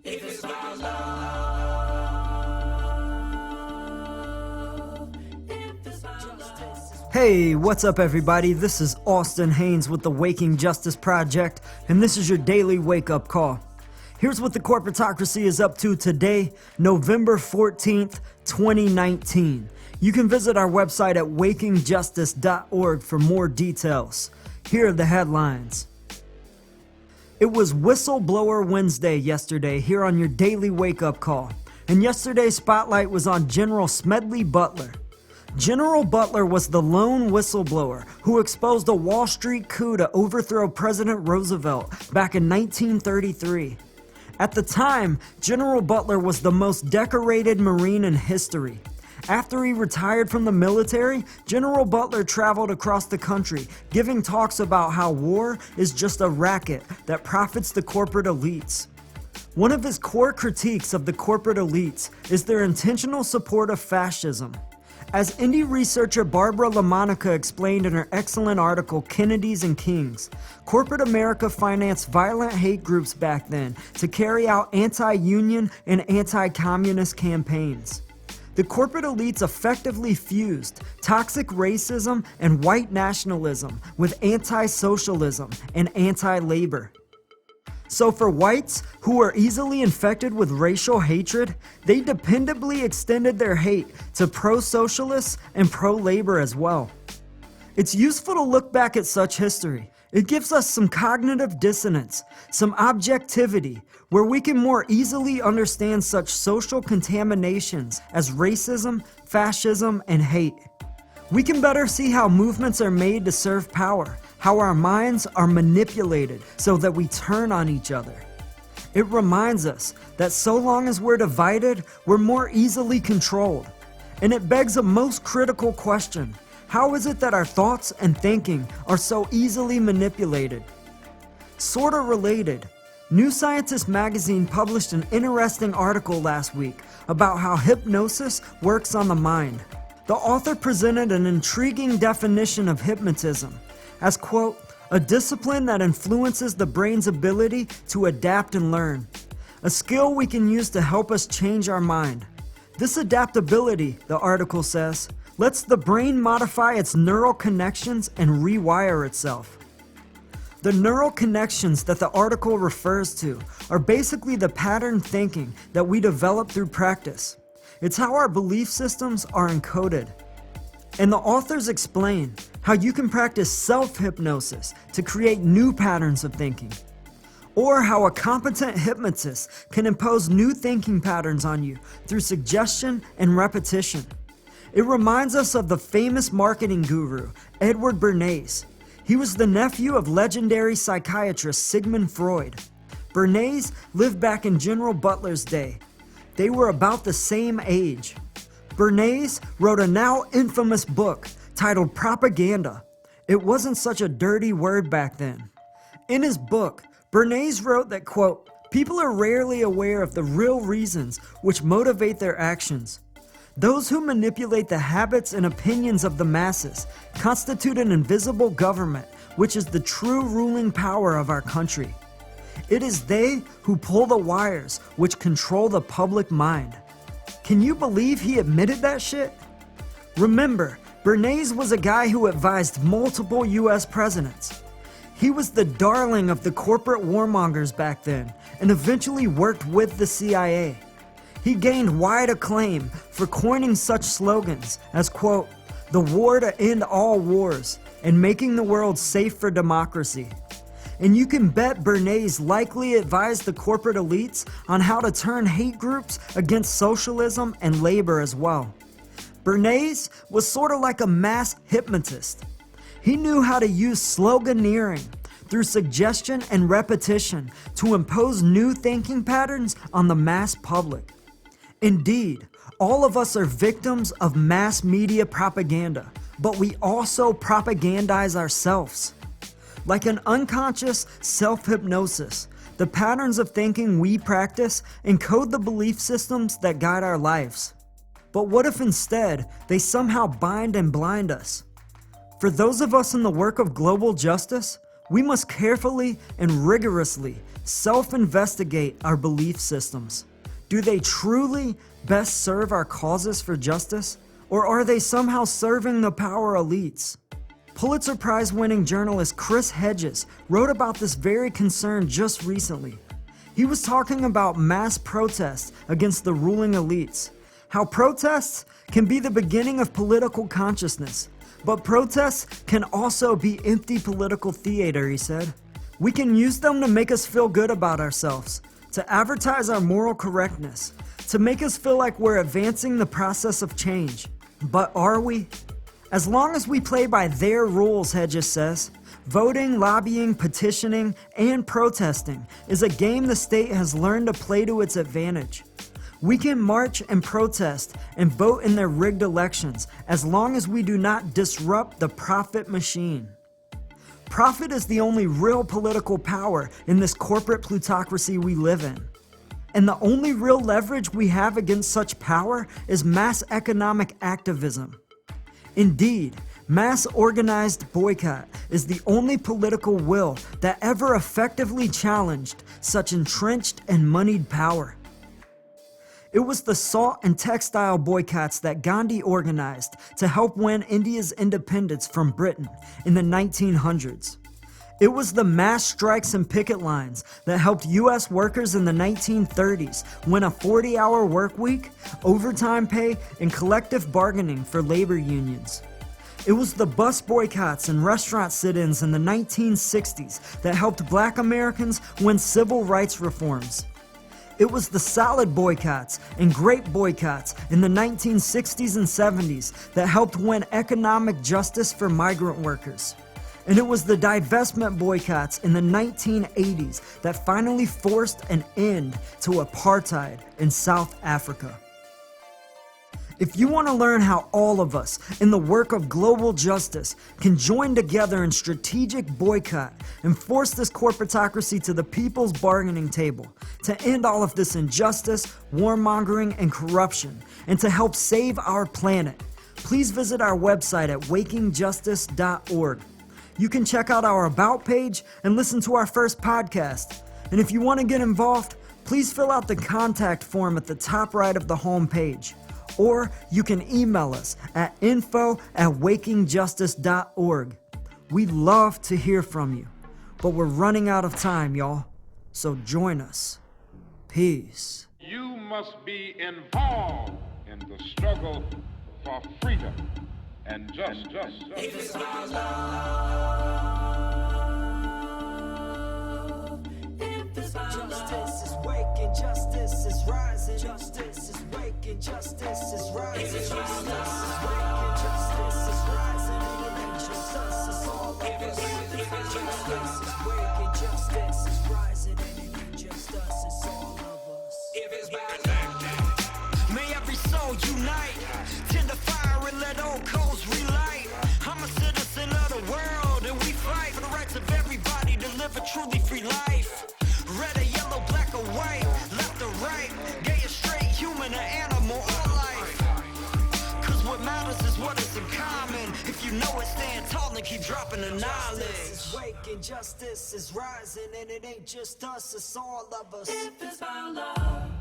If it's about love, if it's about justice. Hey, what's up everybody? This is Austin Haynes with the Waking Justice Project, and this is your daily wake-up call. Here's what the Corporatocracy is up to today, November 14th, 2019. You can visit our website at wakingjustice.org for more details. Here are the headlines. It was Whistleblower Wednesday yesterday here on your daily wake-up call, and yesterday's spotlight was on General Smedley Butler. General Butler was the lone whistleblower who exposed a Wall Street coup to overthrow President Roosevelt back in 1933. At the time, General Butler was the most decorated Marine in history. After he retired from the military, General Butler traveled across the country, giving talks about how war is just a racket that profits the corporate elites. One of his core critiques of the corporate elites is their intentional support of fascism. As indie researcher Barbara LaMonica explained in her excellent article, Kennedys and Kings, corporate America financed violent hate groups back then to carry out anti-union and anti-communist campaigns. The corporate elites effectively fused toxic racism and white nationalism with anti-socialism and anti-labor. So for whites who are easily infected with racial hatred, they dependably extended their hate to pro-socialists and pro-labor as well. It's useful to look back at such history. It gives us some cognitive dissonance, some objectivity, where we can more easily understand such social contaminations as racism, fascism, and hate. We can better see how movements are made to serve power, how our minds are manipulated so that we turn on each other. It reminds us that so long as we're divided, we're more easily controlled. And it begs a most critical question. How is it that our thoughts and thinking are so easily manipulated? Sorta related, New Scientist magazine published an interesting article last week about how hypnosis works on the mind. The author presented an intriguing definition of hypnotism as, quote, a discipline that influences the brain's ability to adapt and learn, a skill we can use to help us change our mind. This adaptability, the article says, lets the brain modify its neural connections and rewire itself. The neural connections that the article refers to are basically the pattern thinking that we develop through practice. It's how our belief systems are encoded. And the authors explain how you can practice self-hypnosis to create new patterns of thinking, or how a competent hypnotist can impose new thinking patterns on you through suggestion and repetition. It reminds us of the famous marketing guru, Edward Bernays. He was the nephew of legendary psychiatrist Sigmund Freud. Bernays lived back in General Butler's day. They were about the same age. Bernays wrote a now infamous book titled Propaganda. It wasn't such a dirty word back then. In his book, Bernays wrote that, quote, people are rarely aware of the real reasons which motivate their actions. Those who manipulate the habits and opinions of the masses constitute an invisible government, which is the true ruling power of our country. It is they who pull the wires which control the public mind. Can you believe he admitted that shit? Remember, Bernays was a guy who advised multiple US presidents. He was the darling of the corporate warmongers back then and eventually worked with the CIA. He gained wide acclaim for coining such slogans as, quote, the war to end all wars and making the world safe for democracy. And you can bet Bernays likely advised the corporate elites on how to turn hate groups against socialism and labor as well. Bernays was sort of like a mass hypnotist. He knew how to use sloganeering through suggestion and repetition to impose new thinking patterns on the mass public. Indeed, all of us are victims of mass media propaganda, but we also propagandize ourselves. Like an unconscious self-hypnosis, the patterns of thinking we practice encode the belief systems that guide our lives. But what if instead they somehow bind and blind us? For those of us in the work of global justice, we must carefully and rigorously self-investigate our belief systems. Do they truly best serve our causes for justice, or are they somehow serving the power elites? Pulitzer Prize-winning journalist Chris Hedges wrote about this very concern just recently. He was talking about mass protests against the ruling elites, how protests can be the beginning of political consciousness, but protests can also be empty political theater, he said. We can use them to make us feel good about ourselves, to advertise our moral correctness, to make us feel like we're advancing the process of change. But are we? As long as we play by their rules, Hedges says, voting, lobbying, petitioning, and protesting is a game the state has learned to play to its advantage. We can march and protest and vote in their rigged elections as long as we do not disrupt the profit machine. Profit is the only real political power in this corporate plutocracy we live in. And the only real leverage we have against such power is mass economic activism. Indeed, mass organized boycott is the only political will that ever effectively challenged such entrenched and moneyed power. It was the salt and textile boycotts that Gandhi organized to help win India's independence from Britain in the 1900s. It was the mass strikes and picket lines that helped U.S. workers in the 1930s win a 40-hour work week, overtime pay, and collective bargaining for labor unions. It was the bus boycotts and restaurant sit-ins in the 1960s that helped Black Americans win civil rights reforms. It was the salad boycotts and grape boycotts in the 1960s and 70s that helped win economic justice for migrant workers. And it was the divestment boycotts in the 1980s that finally forced an end to apartheid in South Africa. If you want to learn how all of us in the work of global justice can join together in strategic boycott and force this corporatocracy to the people's bargaining table to end all of this injustice, warmongering, and corruption, and to help save our planet, please visit our website at wakingjustice.org. You can check out our About page and listen to our first podcast. And if you want to get involved, please fill out the contact form at the top right of the home page. Or you can email us at info@wakingjustice.org. We'd love to hear from you, but we're running out of time, y'all. So join us. Peace. You must be involved in the struggle for freedom and justice. If it's about love, if it's about Justice is waking, justice is rising. Justice is waking, justice is rising. If it's about Justice love, is waking, justice is rising. And it ain't just us, it's all of if us. it's Justice is waking, justice is rising. And it ain't just us, it's all of us. if it's about love. May every soul unite, tend the fire and let old coals relight. I'm a citizen of the world and we fight for the rights of everybody to live a truly free life. Red or yellow, black or white, left or right, gay or straight, human or animal, all life. Cause what matters is what is in common. If you know it, stand tall and keep dropping the knowledge. Justice is waking, justice is rising. And it ain't just us, it's all of us. If it's about love.